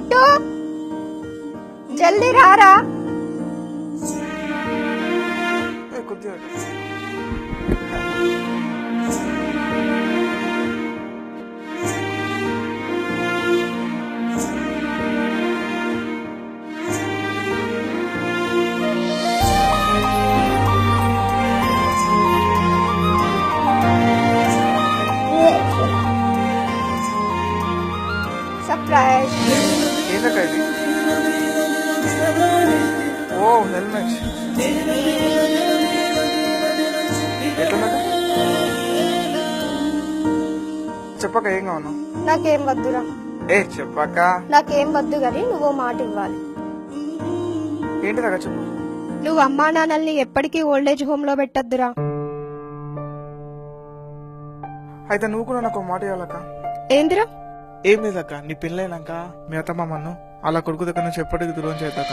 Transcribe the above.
Kit జల్దీ రారా. కొద్దిగా సర్ప్రైజ్. ఏంటక్క ఇది? ఓ హెల్మెట్ ఎట్లున్నది? చెప్పక ఏం కావను? నాకేం వద్దురా. చెప్పక. నాకేం వద్దు గాని నువ్వు మాట ఇవ్వాలి. ఏంటిదాకా చెప్పు. నువ్వు అమ్మా నాన్నల్ని ఎప్పటికీ ఓల్డేజ్ హోమ్ లో పెట్టద్దురా. అయితే నువ్వు కూడా నాకు ఒక మాట ఇవ్వాలక్క. ఏందిరా? ఏం లేదక్క, నీ పెళ్ళైనాక మీ అత్తమ్మను అలా కొడుకు దగ్గర నుంచి ఎప్పటికీ దూరం చేద్దాక.